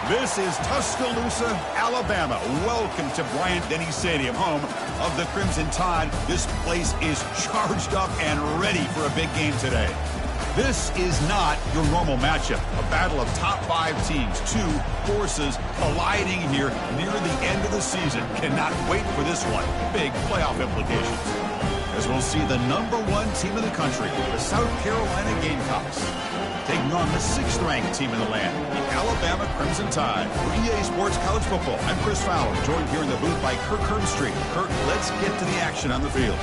This is Tuscaloosa, Alabama. Welcome to Bryant-Denny Stadium, home of the Crimson Tide. This place is charged up and ready for a big game today. This is not your normal matchup. A battle of top 5 teams, 2 forces colliding here near the end of the season. Cannot wait for this one. Big playoff implications. As we'll see the #1 team in the country, the South Carolina Gamecocks, taking on the 6th-ranked team in the land, the Alabama Crimson Tide. For EA Sports College Football, I'm Chris Fowler, joined here in the booth by Kirk Herbstreit. Kirk, let's get to the action on the field.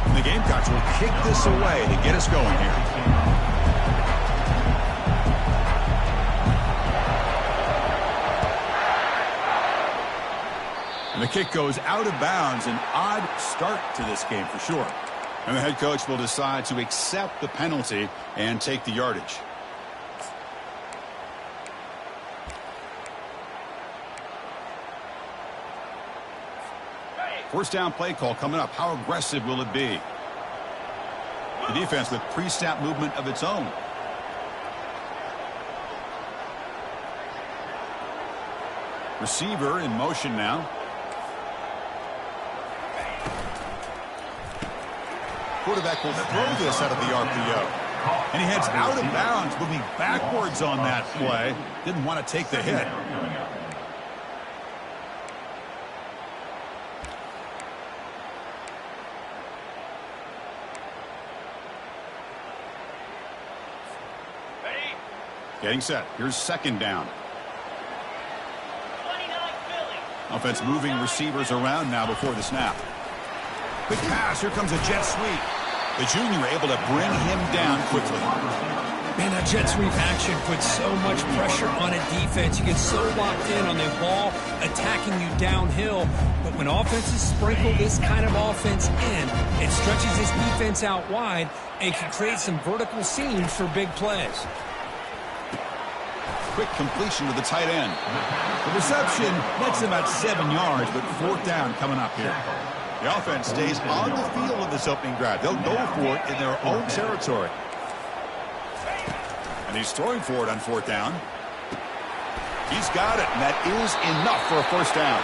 And the Gamecocks will kick this away to get us going here. And the kick goes out of bounds. An odd start to this game for sure. And the head coach will decide to accept the penalty and take the yardage. First down play call coming up. How aggressive will it be? The defense with pre-snap movement of its own. Receiver in motion now. Quarterback will throw this out of the RPO. And he heads out of bounds, moving backwards on that play. Didn't want to take the hit. Getting set. Here's 2nd down. Offense moving receivers around now before the snap. Quick pass. Here comes a jet sweep. The junior able to bring him down quickly. Man, that jet sweep action puts so much pressure on a defense. You get so locked in on the ball attacking you downhill. But when offenses sprinkle this kind of offense in, it stretches this defense out wide and can create some vertical seams for big plays. Quick completion to the tight end. The reception nets him at 7 yards, but 4th down coming up here. The offense stays on the field of this opening drive. They'll go for it in their own territory. And he's throwing for it on 4th down. He's got it, and that is enough for a 1st down.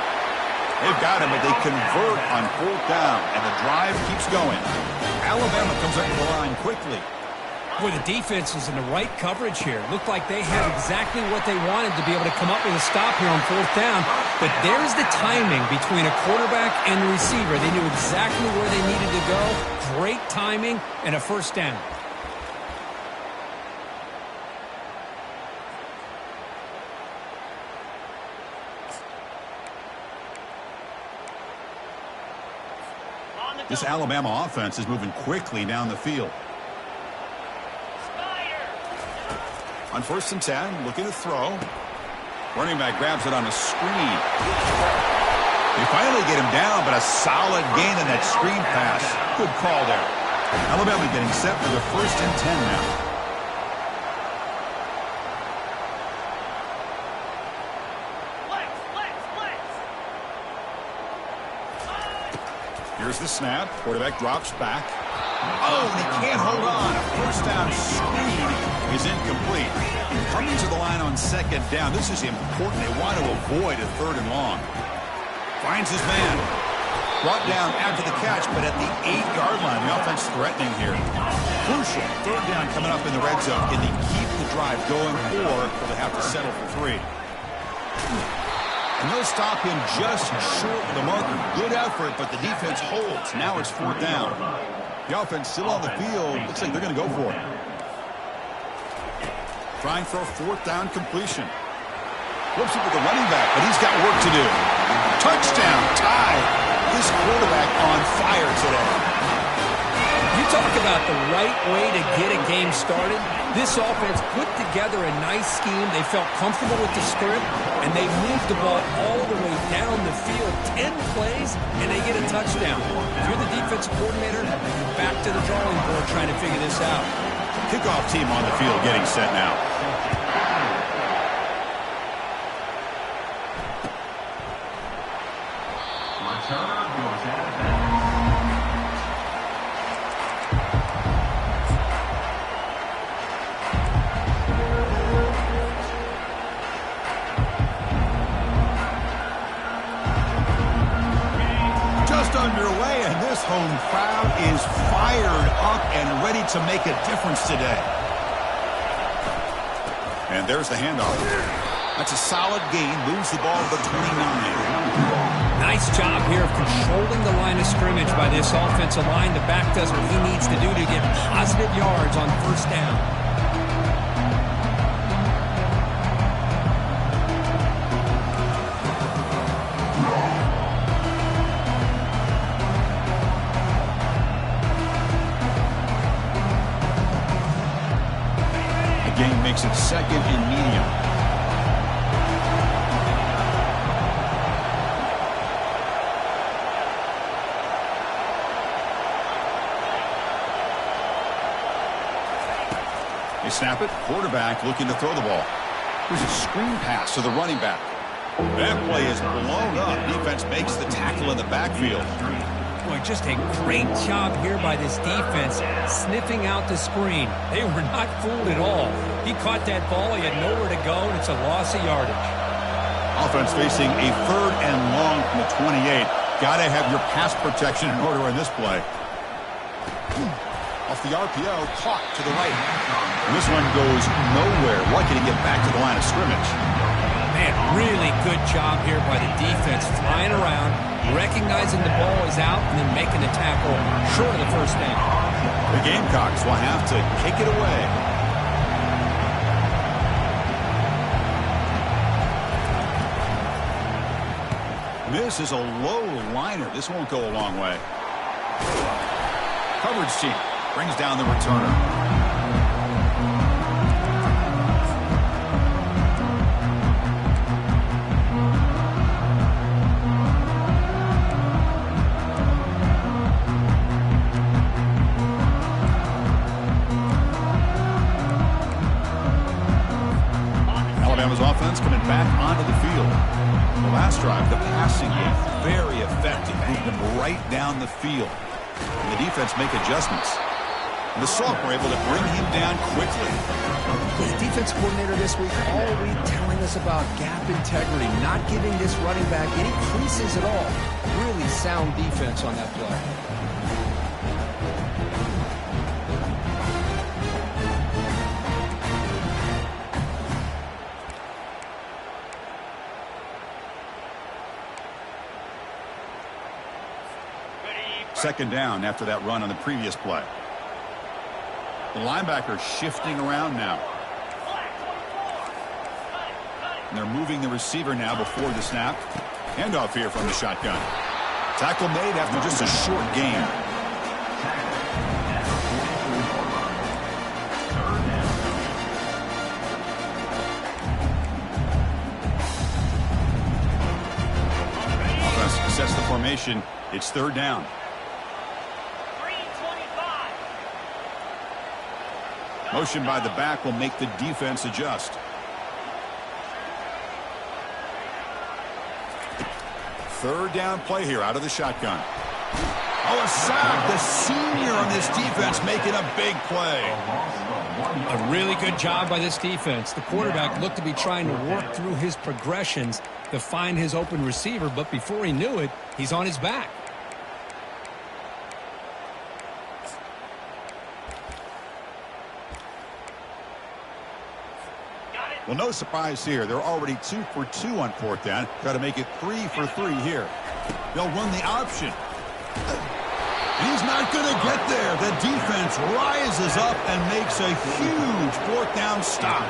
They've got him, but they convert on 4th down, and the drive keeps going. Alabama comes up to the line quickly. Boy, the defense was in the right coverage here. Looked like they had exactly what they wanted to be able to come up with a stop here on 4th down. But there's the timing between a quarterback and the receiver. They knew exactly where they needed to go. Great timing and a 1st down. This Alabama offense is moving quickly down the field. On 1st and 10, looking to throw. Running back grabs it on a screen. They finally get him down, but a solid gain on that screen pass. Good call there. Alabama getting set for the 1st and 10 now. Here's the snap. Quarterback drops back. Oh, and he can't hold on. A 1st down screen is incomplete. Coming to the line on 2nd down. This is important. They want to avoid a 3rd and long. Finds his man. Brought down after the catch, but at the 8-yard line. The offense threatening here. Crucial. 3rd down coming up in the red zone. Can they keep the drive going, or will they have to settle for 3? And they'll stop him just short of the marker. Good effort, but the defense holds. Now it's 4th down. The offense still on the field. Looks like they're going to go for it. Trying for a 4th down completion. Whoops it with the running back, but he's got work to do. Touchdown, Tide. This quarterback on fire today. You talk about the right way to get a game started. This offense put together a nice scheme. They felt comfortable with the script, and they moved the ball all the way down the field. 10 plays, and they get a touchdown. If you're the defensive coordinator, you're back to the drawing board trying to figure this out. Kickoff team on the field getting set now. ready to make a difference today. And there's the handoff. That's a solid gain. Moves the ball to the 29. Nice job here of controlling the line of scrimmage by this offensive line. The back does what he needs to do to get positive yards on first down. The game makes it second and medium. They snap it. Quarterback looking to throw the ball. Here's a screen pass to the running back. That play is blown up. Defense makes the tackle in the backfield. Boy, just a great job here by this defense, sniffing out the screen. They were not fooled at all. He caught that ball. He had nowhere to go, and it's a loss of yardage. Offense facing a 3rd and long from the 28. Got to have your pass protection in order in this play. Off the RPO, caught to the right. And this one goes nowhere. Lucky to get back to the line of scrimmage. Man, really good job here by the defense, flying around, recognizing the ball is out, and then making the tackle short of the first down. The Gamecocks will have to kick it away. This is a low liner. This won't go a long way. Coverage team brings down the returner. Alabama's offense coming back onto the field. The last drive, the passing game, very effective. Moved them right down the field. And the defense make adjustments. And the Salk were able to bring him down quickly. The defense coordinator this week already telling us about gap integrity, not giving this running back any creases at all. Really sound defense on that play. Second down after that run on the previous play. The linebacker shifting around now. And they're moving the receiver now before the snap. Handoff here from the shotgun. Tackle made after just a short gain. Offense sets the formation. It's third down. Motion by the back will make the defense adjust. Third down play here out of the shotgun. Oh, a sack. The senior on this defense making a big play. A really good job by this defense. The quarterback looked to be trying to work through his progressions to find his open receiver, but before he knew it, he's on his back. Well, no surprise here. They're already 2 for 2 on fourth down. Got to make it 3 for 3 here. They'll run the option. He's not going to get there. The defense rises up and makes a huge fourth down stop.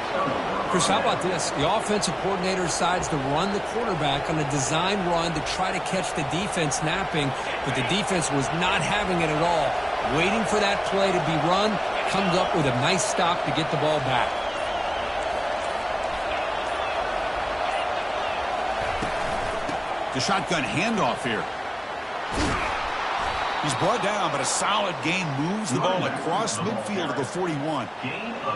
Chris, how about this? The offensive coordinator decides to run the quarterback on a design run to try to catch the defense napping, but the defense was not having it at all. Waiting for that play to be run, comes up with a nice stop to get the ball back. The shotgun handoff here. He's brought down, but a solid gain moves the ball across midfield to the 41.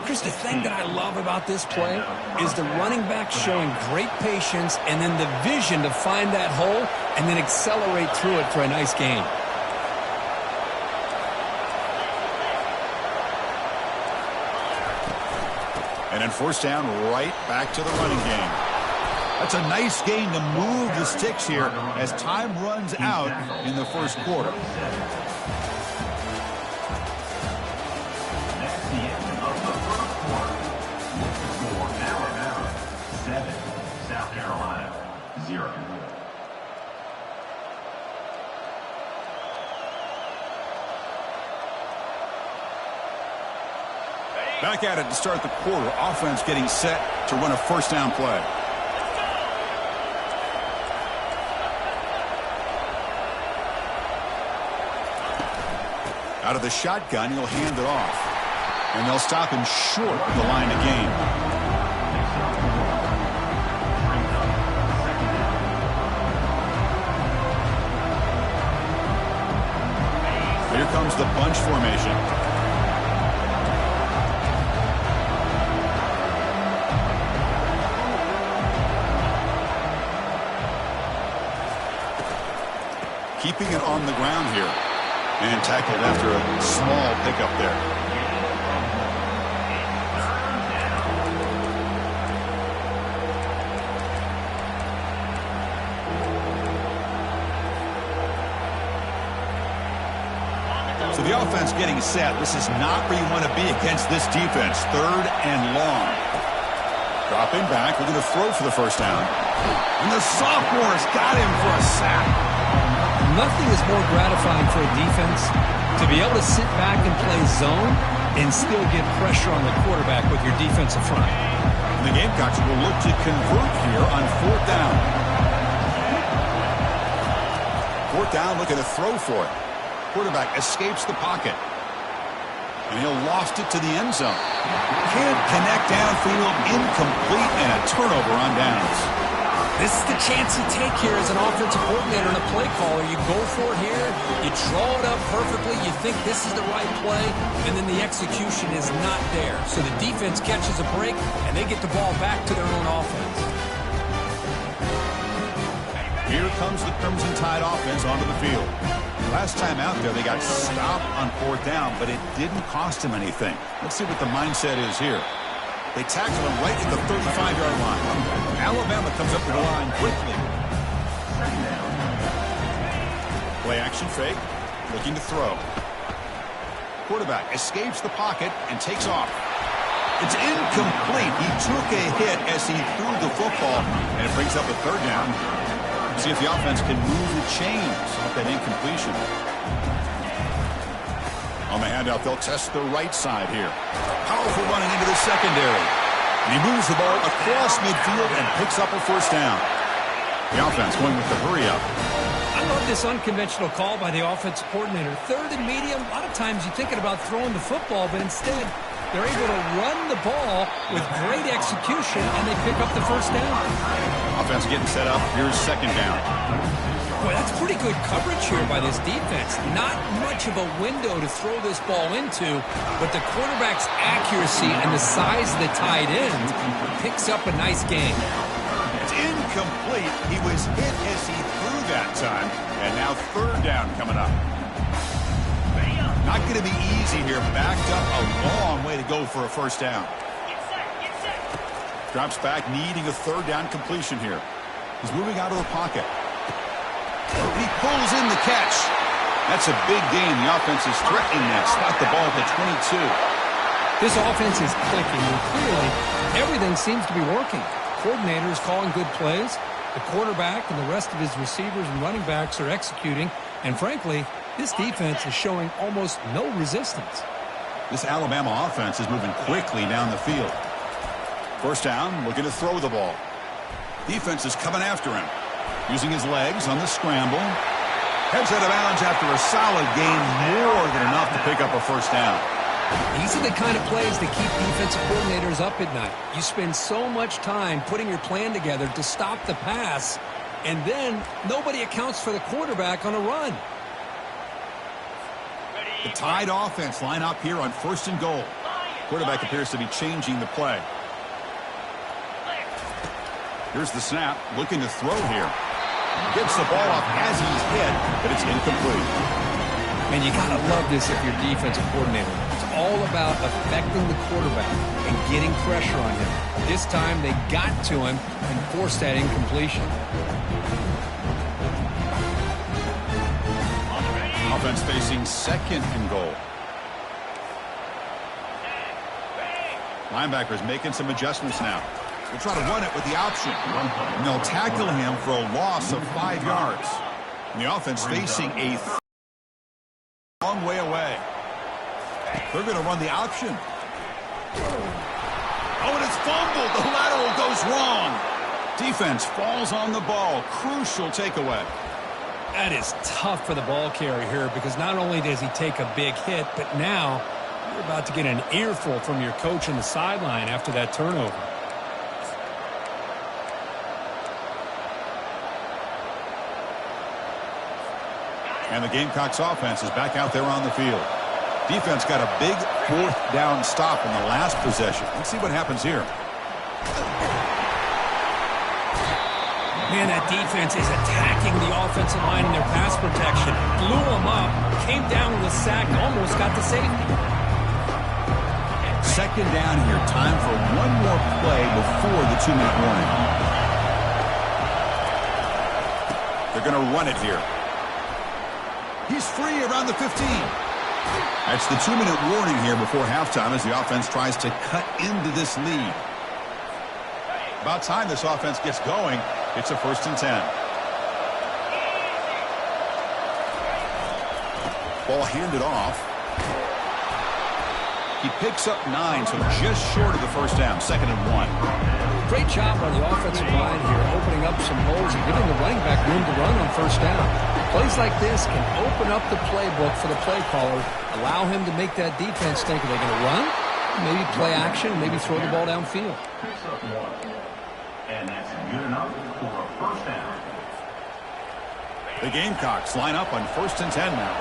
Chris, the thing that I love about this play is the running back showing great patience and then the vision to find that hole and then accelerate through it for a nice gain. And then first down, right back to the running game. That's a nice gain to move the sticks here as time runs out in the first quarter. Back at it to start the quarter. Offense getting set to run a first down play. Out of the shotgun, he'll hand it off. And they'll stop him short of the line of gain. Here comes the bunch formation. Keeping it on the ground here. And tackled after a small pickup there. So the offense getting set. This is not where you want to be against this defense. 3rd and long. Dropping back. We're going to throw for the first down. And the sophomore's got him for a sack. Nothing is more gratifying for a defense to be able to sit back and play zone and still get pressure on the quarterback with your defensive front. The Gamecocks will look to convert here on 4th down. 4th down, looking to throw for it. Quarterback escapes the pocket. And he'll loft it to the end zone. Can't connect downfield, incomplete, and a turnover on downs. This is the chance you take here as an offensive coordinator and a play caller. You go for it here, you draw it up perfectly, you think this is the right play, and then the execution is not there. So the defense catches a break, and they get the ball back to their own offense. Here comes the Crimson Tide offense onto the field. Last time out there, they got stopped on 4th down, but it didn't cost them anything. Let's see what the mindset is here. They tackle him right at the 35-yard line. Alabama comes up to the line quickly. Play action fake. Looking to throw. Quarterback escapes the pocket and takes off. It's incomplete. He took a hit as he threw the football, and it brings up a 3rd down. See if the offense can move the chains off that incompletion. On the handout, they'll test the right side here. Powerful running into the secondary. And he moves the ball across midfield and picks up a first down. The offense going with the hurry up. I love this unconventional call by the offensive coordinator. 3rd and medium, a lot of times you're thinking about throwing the football, but instead they're able to run the ball with great execution, and they pick up the first down. Offense getting set up. Here's 2nd down. Boy, that's pretty good coverage here by this defense. Not much of a window to throw this ball into, but the quarterback's accuracy and the size of the tight end picks up a nice gain. It's incomplete. He was hit as he threw that time, and now 3rd down coming up. Not going to be easy here. Backed up a long way to go for a first down. Drops back, needing a 3rd down completion here. He's moving out of the pocket. He pulls in the catch. That's a big gain. The offense is threatening that. Spot the ball at the 22. This offense is clicking, and clearly everything seems to be working. Coordinator is calling good plays. The quarterback and the rest of his receivers and running backs are executing. And frankly, this defense is showing almost no resistance. This Alabama offense is moving quickly down the field. First down, looking to throw the ball. Defense is coming after him. Using his legs on the scramble. Heads out of bounds after a solid gain, more than enough to pick up a first down. These are the kind of plays that keep defensive coordinators up at night. You spend so much time putting your plan together to stop the pass, and then nobody accounts for the quarterback on a run. The Tide offense line up here on 1st and goal. Quarterback appears to be changing the play. Here's the snap, looking to throw here. Gets the ball off as he's hit, but it's incomplete. And you got to love this if you're defensive coordinator. It's all about affecting the quarterback and getting pressure on him. This time they got to him and forced that incompletion. Offense facing 2nd and goal. Linebackers making some adjustments now. They'll try to run it with the option. And they'll tackle him for a loss of 5 yards. And the offense facing a long way away. They're going to run the option. Oh, and it's fumbled. The lateral goes wrong. Defense falls on the ball. Crucial takeaway. That is tough for the ball carrier here because not only does he take a big hit, but now you're about to get an earful from your coach in the sideline after that turnover. And the Gamecocks offense is back out there on the field. Defense got a big fourth down stop in the last possession. Let's see what happens here. Man, that defense is attacking the offensive line in their pass protection. Blew them up, came down with a sack, almost got the safety. Second down here. Time for one more play before the 2-minute warning. They're going to run it here. He's free around the 15. That's the 2-minute warning here before halftime as the offense tries to cut into this lead. About time this offense gets going. It's a 1st and 10. Ball handed off. He picks up 9, so just short of the 1st down. 2nd and 1. Great job on the offensive line here, opening up some holes and giving the running back room to run on 1st down. Plays like this can open up the playbook for the play caller, allow him to make that defense think, are they going to run? Maybe play action, maybe throw the ball downfield. And that's good enough for a 1st down. The Gamecocks line up on 1st and 10 now.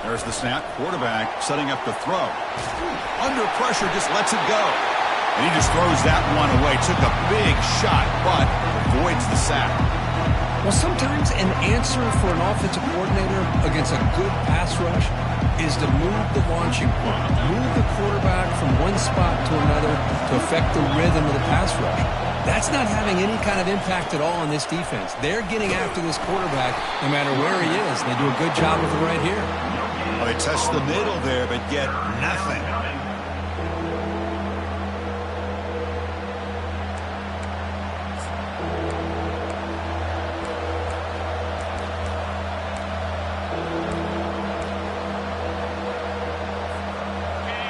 There's the snap. Quarterback setting up to throw. Under pressure, just lets it go. And he just throws that one away. Took a big shot, but avoids the sack. Well, sometimes an answer for an offensive coordinator against a good pass rush is to move the launching point, move the quarterback from one spot to another to affect the rhythm of the pass rush. That's not having any kind of impact at all on this defense. They're getting after this quarterback no matter where he is. They do a good job of it right here. Well, they test the middle there, but get nothing.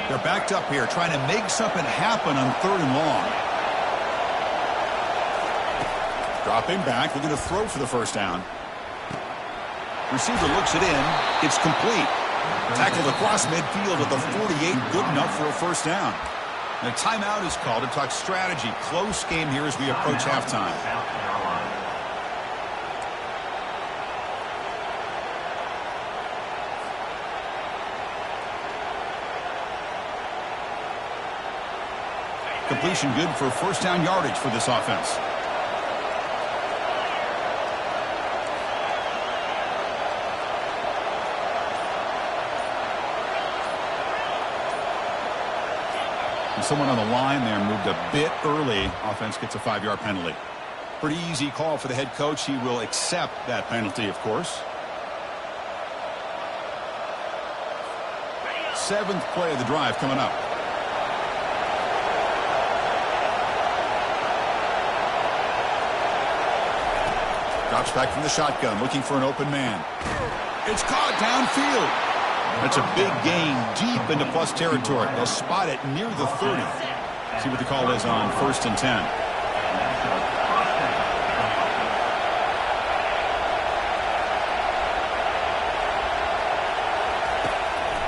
They're backed up here, trying to make something happen on 3rd and long. Dropping back, looking to throw for the 1st down. Receiver looks it in. It's complete. Tackled across midfield at the 48, good enough for a 1st down. And a timeout is called to talk strategy. Close game here as we approach halftime. Completion good for 1st down yardage for this offense. And someone on the line there moved a bit early. Offense gets a 5-yard penalty. Pretty easy call for the head coach. He will accept that penalty, of course. 7th play of the drive coming up. Drops back from the shotgun, looking for an open man. It's caught downfield. That's a big gain deep into plus territory. They'll spot it near the 30. See what the call is on 1st and 10.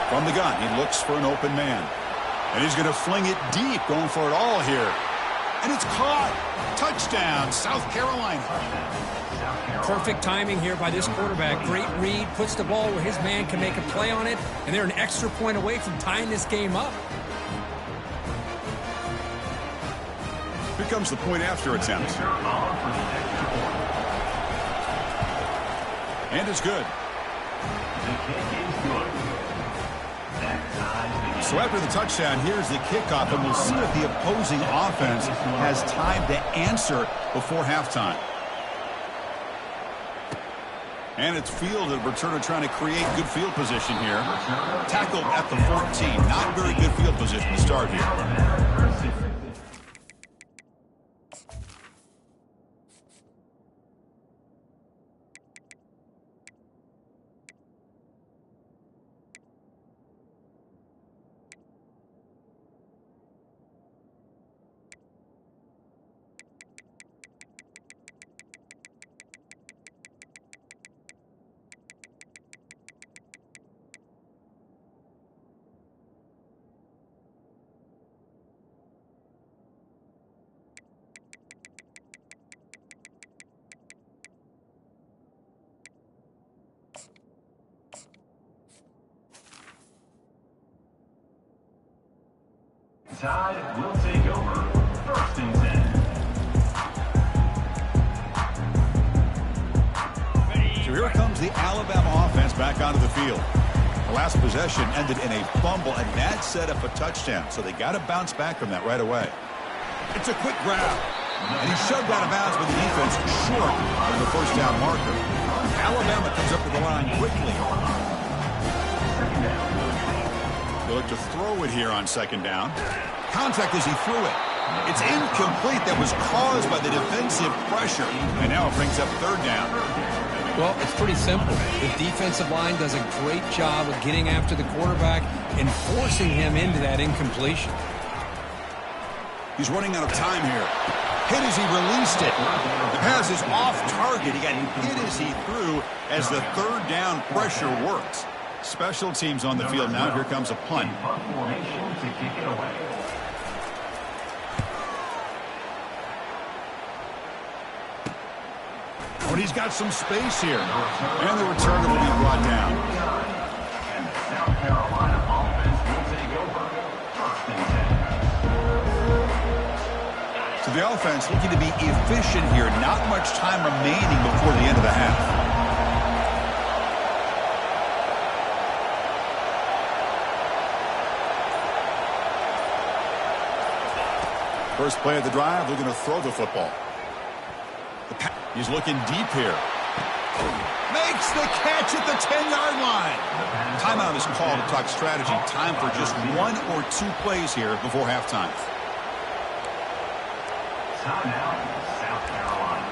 From the gun, he looks for an open man. And he's going to fling it deep, going for it all here. And it's caught. Touchdown, South Carolina. Perfect timing here by this quarterback. Great read, puts the ball where his man can make a play on it, and they're an extra point away from tying this game up. Here comes the point after attempt. And it's good. So after the touchdown, here's the kickoff, and we'll see if the opposing offense has time to answer before halftime. And it's fielded. Returner trying to create good field position here. Tackled at the 14. Not very good field position to start here. Tide will take over 1st and 10. So here comes the Alabama offense back onto the field. The last possession ended in a fumble, and that set up a touchdown. So they got to bounce back from that right away. It's a quick grab. And he's shoved out of bounds by the defense short of the first down marker. Alabama comes up to the line quickly. They look to throw it here on 2nd down. Contact as he threw it. It's incomplete. That was caused by the defensive pressure. And now it brings up 3rd down. Well, it's pretty simple. The defensive line does a great job of getting after the quarterback and forcing him into that incompletion. He's running out of time here. Hit as he released it. The pass is off target. He got hit as he threw as the 3rd down pressure works. Special teams on the field now. Here comes a punt. Punt formation to kick it away. But he's got some space here. And the return will be brought down. And the South Carolina offense will take over 1st and 10. So the offense looking to be efficient here. Not much time remaining before the end of the half. First play of the drive, they're going to throw the football. He's looking deep here. Makes the catch at the 10-yard line. Timeout is called to talk strategy. Time for just 1 or 2 plays here before halftime. Timeout, South Carolina.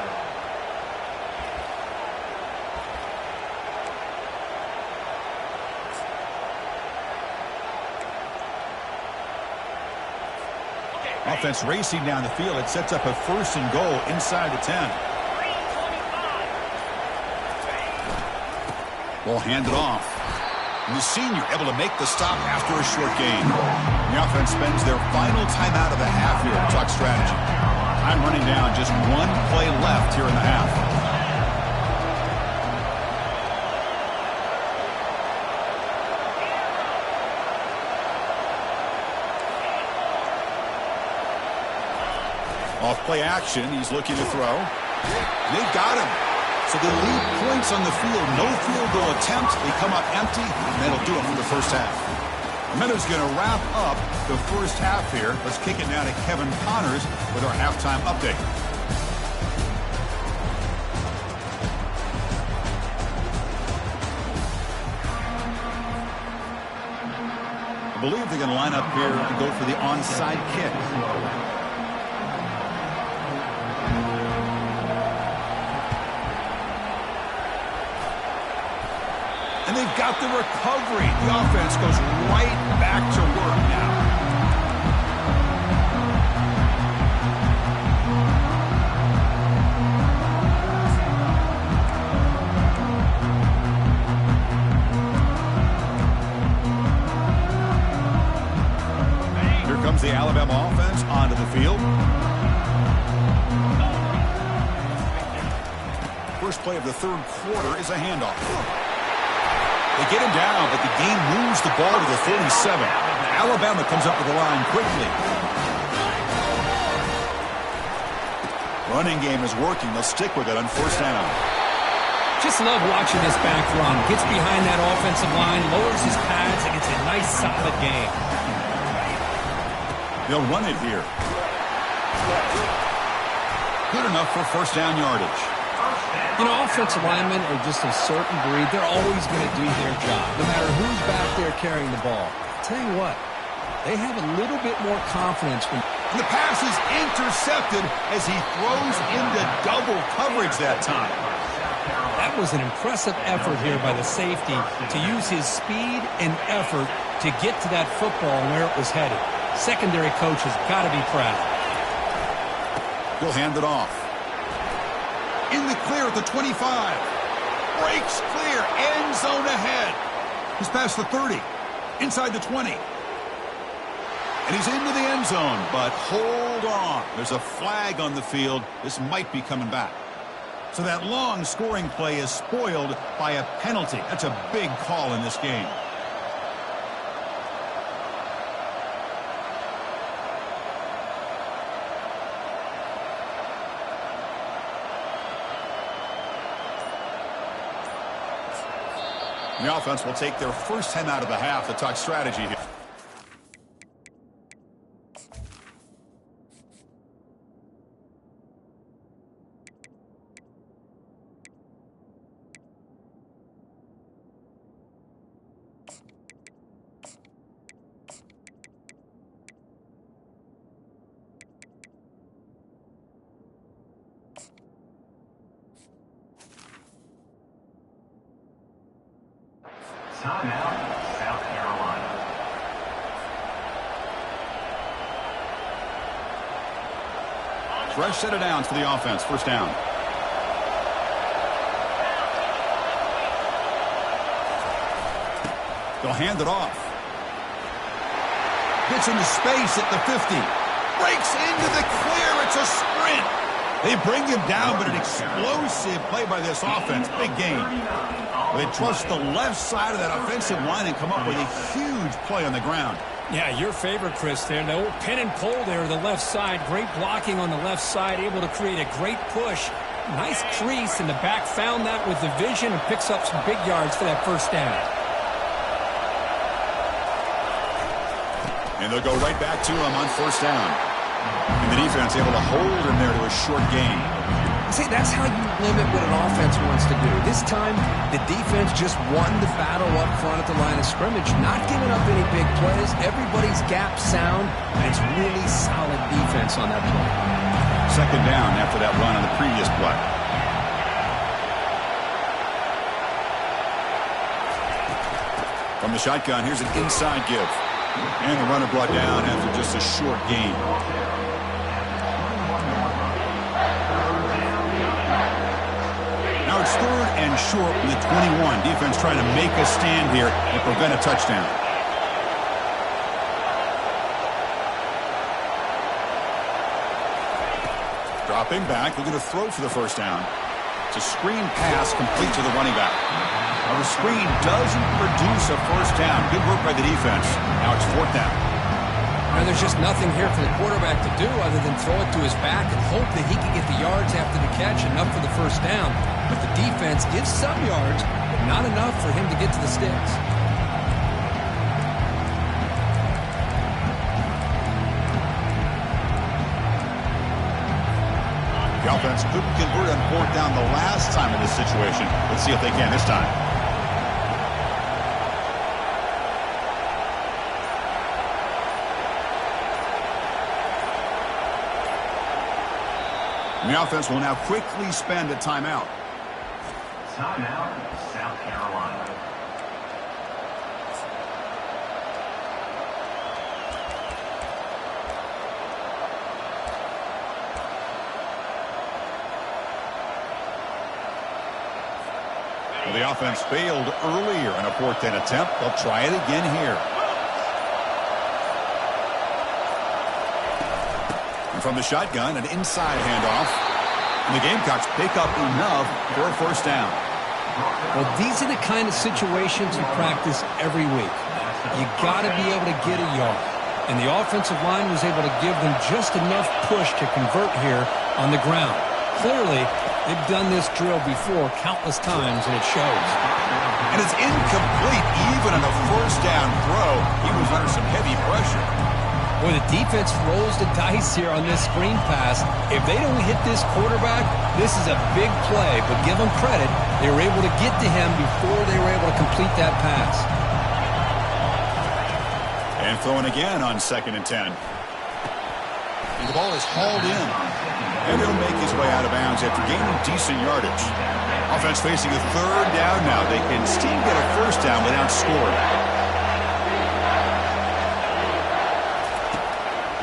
Offense racing down the field. It sets up a 1st and goal inside the 10. Ball handed off. And the senior able to make the stop after a short gain. The offense spends their final timeout of the half here to talk strategy. Time running down, just 1 play left here in the half. Off play action, he's looking to throw. They've got him. So they lead points on the field. No field goal attempt. They come up empty, and that'll do it for the first half. Meadows going to wrap up the first half here. Let's kick it now to Kevin Connors with our halftime update. I believe they're going to line up here and go for the onside kick. And they've got the recovery. The offense goes right back to work now. Here comes the Alabama offense onto the field. First play of the 3rd quarter is a handoff. They get him down, but the game moves the ball to the 37. Alabama comes up with the line quickly. Running game is working. They'll stick with it on 1st down. Just love watching this back run. Gets behind that offensive line, lowers his pads, and gets a nice, solid game. They'll run it here. Good enough for 1st down yardage. You know, offensive linemen are just a certain breed. They're always going to do their job, no matter who's back there carrying the ball. I'll tell you what, they have a little bit more confidence when... The pass is intercepted as he throws into double coverage that time. That was an impressive effort here by the safety to use his speed and effort to get to that football and where it was headed. Secondary coach has got to be proud. He'll hand it off. In the clear at the 25. Breaks clear. End zone ahead. He's past the 30. Inside the 20. And he's into the end zone, but hold on. There's a flag on the field. This might be coming back. So that long scoring play is spoiled by a penalty. That's a big call in this game. The offense will take their first 10 out of the half to talk strategy here. Timeout, South Carolina. Fresh set of downs for the offense. First down. They'll hand it off. Gets into space at the 50. Breaks into the clear. It's a sprint. They bring him down, but an explosive play by this offense. Big game. They trust the left side of that offensive line and come up with a huge play on the ground. Yeah, your favorite, Chris, there. The old pin and pull there, the left side. Great blocking on the left side, able to create a great push. Nice crease, and the back found that with the vision and picks up some big yards for that first down. And they'll go right back to him on first down. And the defense able to hold him there to a short gain. See, that's how you limit what an offense wants to do. This time, the defense just won the battle up front at the line of scrimmage, not giving up any big plays. Everybody's gap sound, and it's really solid defense on that play. Second down after that run on the previous play. From the shotgun, here's an inside give. And the runner brought down after just a short gain. Now it's third and short from the 21. Defense trying to make a stand here and prevent a touchdown. Dropping back, looking to throw for the first down. It's a screen pass complete to the running back. Now the screen doesn't produce a first down. Good work by the defense. Now it's fourth down. Now there's just nothing here for the quarterback to do other than throw it to his back and hope that he can get the yards after the catch, enough for the first down. But the defense gives some yards, but not enough for him to get to the sticks. The offense couldn't convert on fourth down the last time in this situation. Let's see if they can this time. And the offense will now quickly spend a timeout. Timeout, South Carolina. Well, the offense failed earlier in a fourth down attempt. They'll try it again here. And from the shotgun, an inside handoff. And the Gamecocks pick up enough for a first down. Well, these are the kind of situations you practice every week. You got to be able to get a yard. And the offensive line was able to give them just enough push to convert here on the ground. Clearly, they've done this drill before countless times, and it shows. And it's incomplete even on a first down throw. He was under some heavy pressure. Boy, the defense rolls the dice here on this screen pass. If they don't hit this quarterback, this is a big play. But give them credit, they were able to get to him before they were able to complete that pass. And throwing again on 2nd and 10. And the ball is hauled in. And he'll make his way out of bounds after gaining decent yardage. Offense facing a third down now. They can still get a first down without scoring.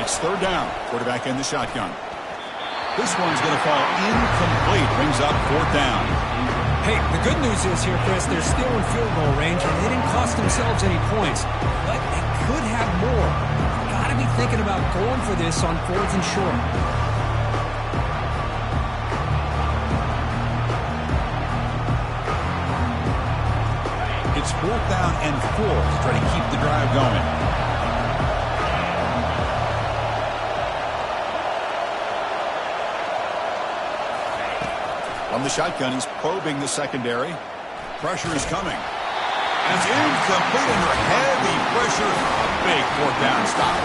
It's third down. Quarterback in the shotgun. This one's going to fall incomplete. Brings up fourth down. Hey, the good news is here, Chris, they're still in field goal range, and they didn't cost themselves any points. But they could have more. Got to be thinking about going for this on 4th and short. It's 4th down and 4 to try to keep the drive going. On the shotgun, he's probing the secondary. Pressure is coming. It's incomplete under heavy pressure. A big fourth down stop.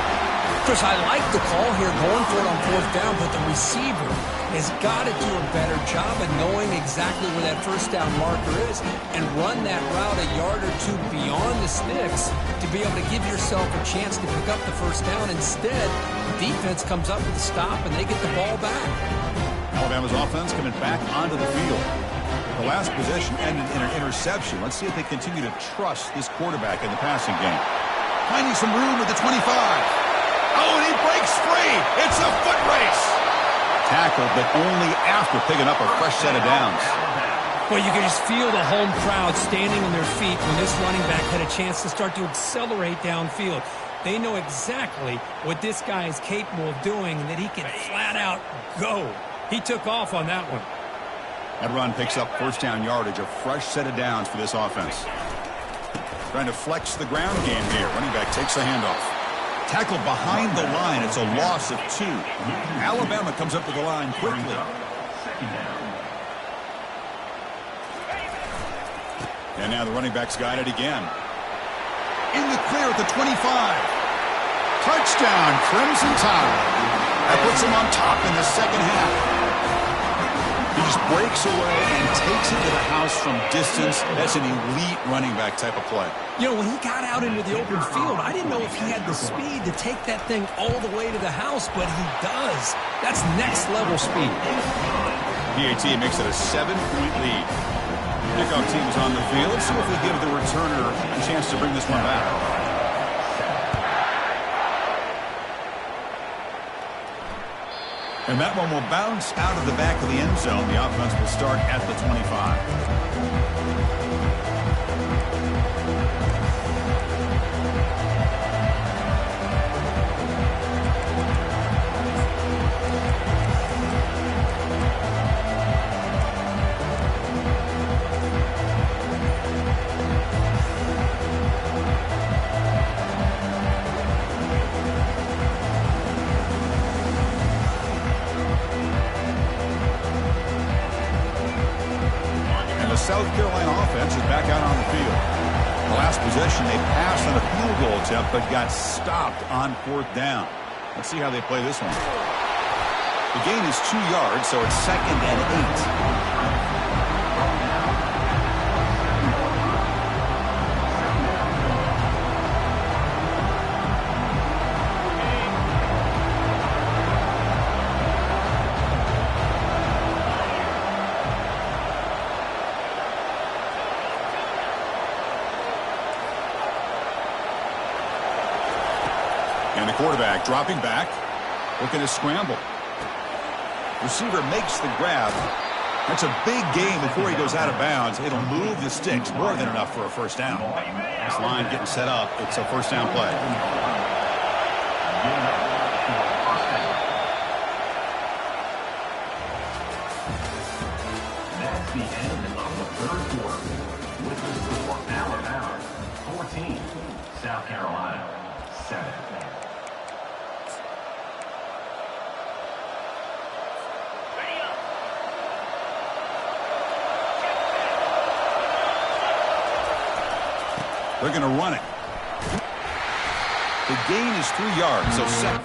Chris, I like the call here going for it on fourth down, but the receiver has got to do a better job of knowing exactly where that first down marker is and run that route a yard or two beyond the sticks to be able to give yourself a chance to pick up the first down. Instead, the defense comes up with a stop and they get the ball back. Alabama's offense coming back onto the field. The last possession ended in an interception. Let's see if they continue to trust this quarterback in the passing game. Finding some room at the 25. Oh, and he breaks free. It's a foot race. Tackled, but only after picking up a fresh set of downs. Well, you can just feel the home crowd standing on their feet when this running back had a chance to start to accelerate downfield. They know exactly what this guy is capable of doing and that he can flat out go. He took off on that one. That run picks up first down yardage, a fresh set of downs for this offense. Trying to flex the ground game here. Running back takes a handoff. Tackled behind the line. It's a loss of 2. Alabama comes up to the line quickly. And now the running back's got it again. In the clear at the 25. Touchdown, Crimson Tide. That puts them on top in the second half. He just breaks away and takes it to the house from distance. That's an elite running back type of play. You know, when he got out into the open field, I didn't know if he had the speed to take that thing all the way to the house, but he does. That's next level speed. PAT makes it a 7-point lead. Kickoff team is on the field. Let's see if they give the returner a chance to bring this one back. And that one will bounce out of the back of the end zone. The offense will start at the 25. South Carolina offense is back out on the field. The last possession, they passed on a field goal attempt, but got stopped on fourth down. Let's see how they play this one. The gain is 2 yards, so it's 2nd and 8. And the quarterback dropping back, looking to scramble. Receiver makes the grab. That's a big gain before he goes out of bounds. It'll move the sticks, more than enough for a first down. This line getting set up. It's a first down play. That's the end of the third quarter. With the score, Alabama 14, South Carolina 7. They're going to run it. The gain is 3 yards, so 7.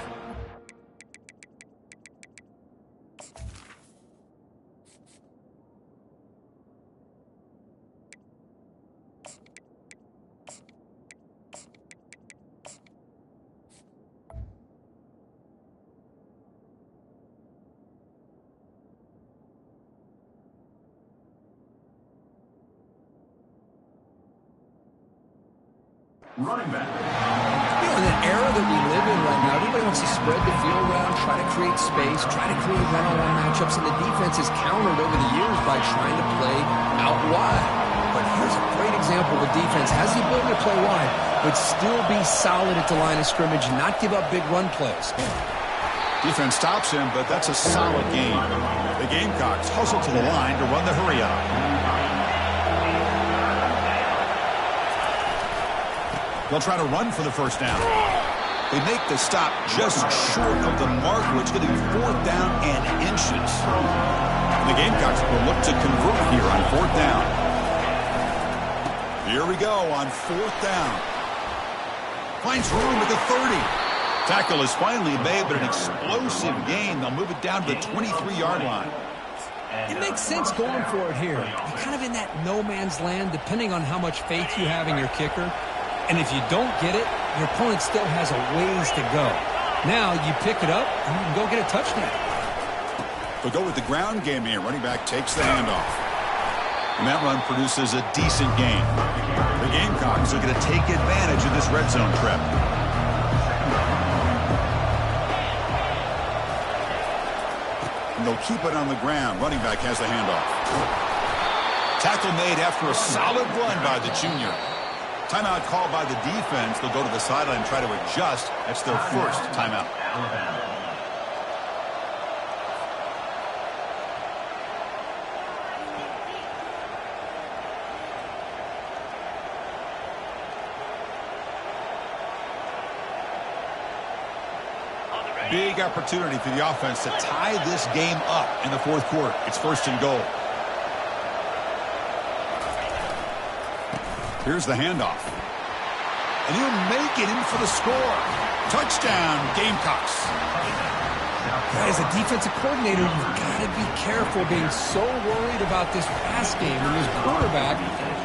Running back. You know, in the era that we live in right now, everybody wants to spread the field around, try to create space, try to create one-on-one matchups, and the defense is countered over the years by trying to play out wide. But here's a great example of a defense has the ability to play wide, but still be solid at the line of scrimmage and not give up big run plays. Defense stops him, but that's a solid game. The Gamecocks hustle to the line to run the hurry-up. They'll try to run for the first down. They make the stop just short of the mark, which is going to be 4th down and inches. And the Gamecocks will look to convert here on 4th down. Here we go on 4th down. Finds room at the 30. Tackle is finally made, but an explosive gain. They'll move it down to the 23-yard line. It makes sense going for it here. You're kind of in that no man's land, depending on how much faith you have in your kicker. And if you don't get it, your opponent still has a ways to go. Now you pick it up, and you can go get a touchdown. They'll go with the ground game here. Running back takes the handoff. And that run produces a decent gain. The Gamecocks are going to take advantage of this red zone trip. And they'll keep it on the ground. Running back has the handoff. Tackle made after a solid run by the junior. Timeout called by the defense. They'll go to the sideline and try to adjust. That's their first timeout. Big opportunity for the offense to tie this game up in the 4th quarter. It's 1st and goal. Here's the handoff. And he'll make it in for the score. Touchdown, Gamecocks. As a defensive coordinator, you've got to be careful being so worried about this pass game and this quarterback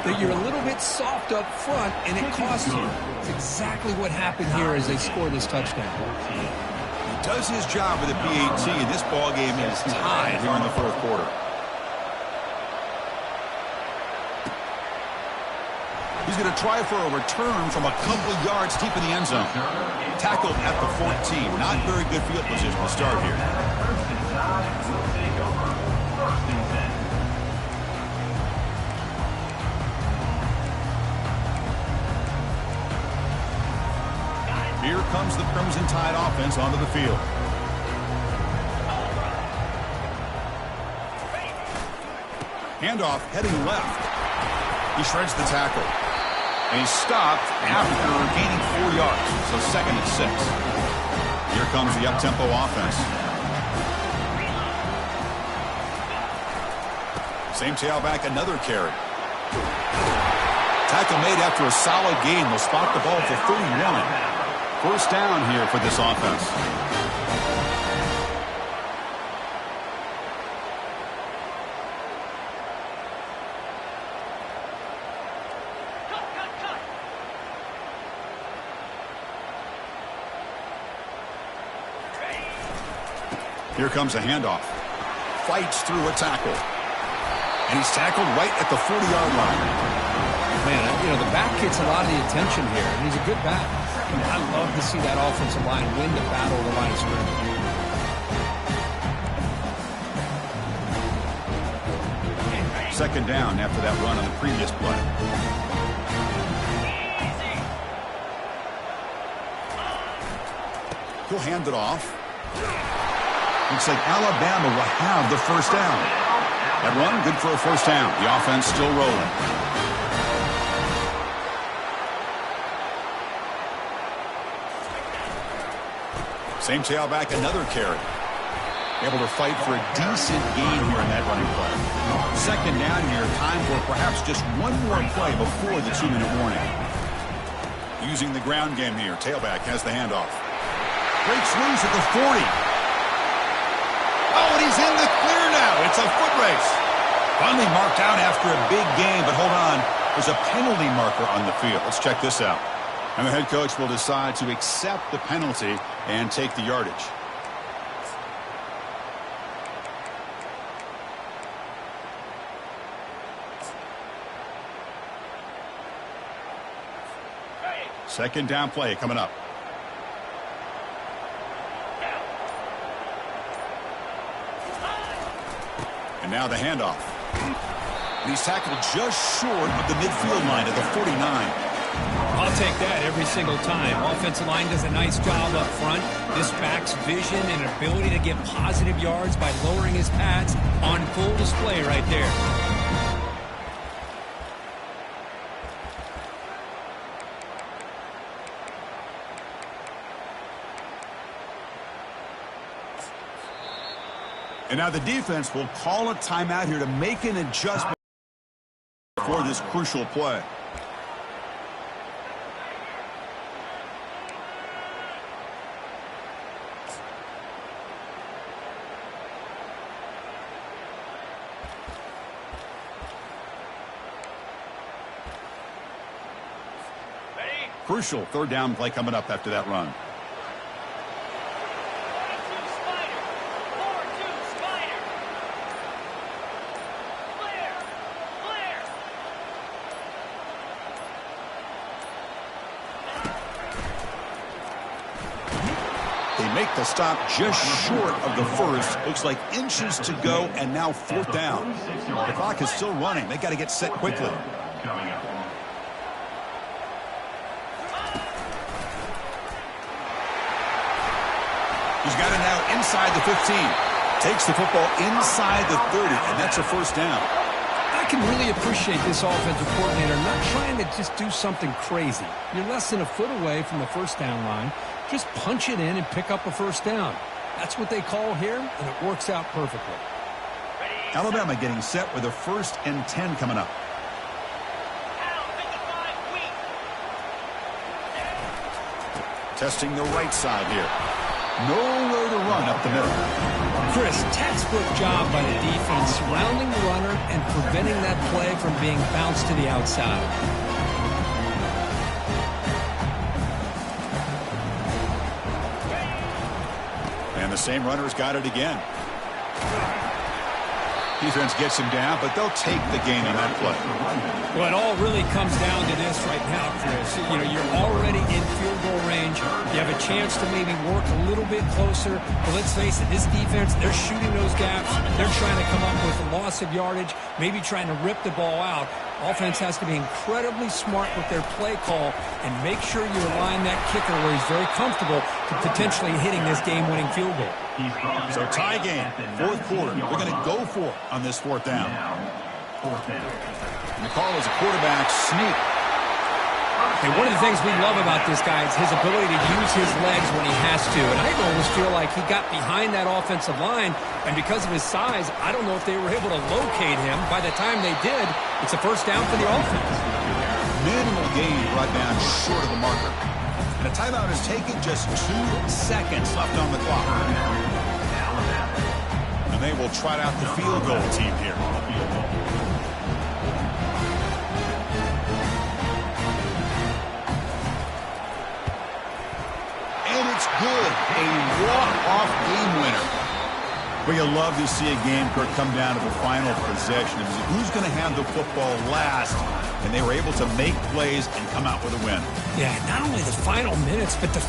that you're a little bit soft up front and it costs you. It's exactly what happened here as they score this touchdown. Does his job with the PAT, and this ball game is tied here in the 4th quarter. He's going to try for a return from a couple yards deep in the end zone. Tackled at the 14. Not very good field position to start here. Here comes the Crimson Tide offense onto the field. Handoff heading left. He shreds the tackle. And he's stopped after gaining 4 yards. So 2nd and 6. Here comes the up-tempo offense. Same tailback, another carry. Tackle made after a solid gain. They'll spot the ball for 31. 1st down here for this offense. Here comes a handoff. Fights through a tackle. And he's tackled right at the 40-yard line. Man, you know, the back gets a lot of the attention here, and he's a good back. I love to see that offensive line win the battle of the line of scrimmage. 2nd down after that run on the previous play. He'll hand it off. Looks like Alabama will have the 1st down. That run, good for a 1st down. The offense still rolling. Same tailback, another carry. Able to fight for a decent gain here in that running play. 2nd down here, time for perhaps just one more play before the 2-minute warning. Using the ground game here, tailback has the handoff. Breaks loose at the 40. Oh, and he's in the clear now. It's a foot race. Finally marked out after a big game, but hold on. There's a penalty marker on the field. Let's check this out. And the head coach will decide to accept the penalty and take the yardage. Second down play coming up. And now the handoff. And he's tackled just short of the midfield line at the 49. I'll take that every single time. Offensive line does a nice job up front. This back's vision and ability to get positive yards by lowering his pads on full display right there. And now the defense will call a timeout here to make an adjustment for this crucial play. Crucial third down play coming up after that run. They make the stop just short of the first. Looks like inches to go, and now fourth down. The clock is still running. They got to get set quickly. He's got it now inside the 15. Takes the football inside the 30, and that's a first down. I can really appreciate this offensive coordinator not trying to just do something crazy. You're less than a foot away from the first down line. Just punch it in and pick up a first down. That's what they call here, and it works out perfectly. Alabama getting set with a 1st and 10 coming up. Testing the right side here. Nowhere to run up the middle. Chris, textbook job by the defense, surrounding the runner and preventing that play from being bounced to the outside. And the same runner's got it again. Defense gets him down, but they'll take the gain on that play. Well, it all really comes down to this right now, Chris. You know, you're already in field goal range. You have a chance to maybe work a little bit closer. But let's face it, this defense, they're shooting those gaps. They're trying to come up with a loss of yardage, maybe trying to rip the ball out. Offense has to be incredibly smart with their play call and make sure you align that kicker where he's very comfortable to potentially hitting this game-winning field goal. So tie game, fourth quarter. They're going to go for it on this fourth down. And the call is a quarterback sneak. And one of the things we love about this guy is his ability to use his legs when he has to. And I almost feel like he got behind that offensive line, and because of his size, I don't know if they were able to locate him. By the time they did, it's a first down for the offense. Minimal gain brought down short of the marker. And a timeout is taken, just 2 seconds left on the clock. And they will trot out the field goal team here. And it's good. A walk-off game winner. But you'll love to see a game, Kirk, come down to the final possession. Who's going to have the football last? And they were able to make plays and come out with a win. Yeah, not only the final minutes, but the...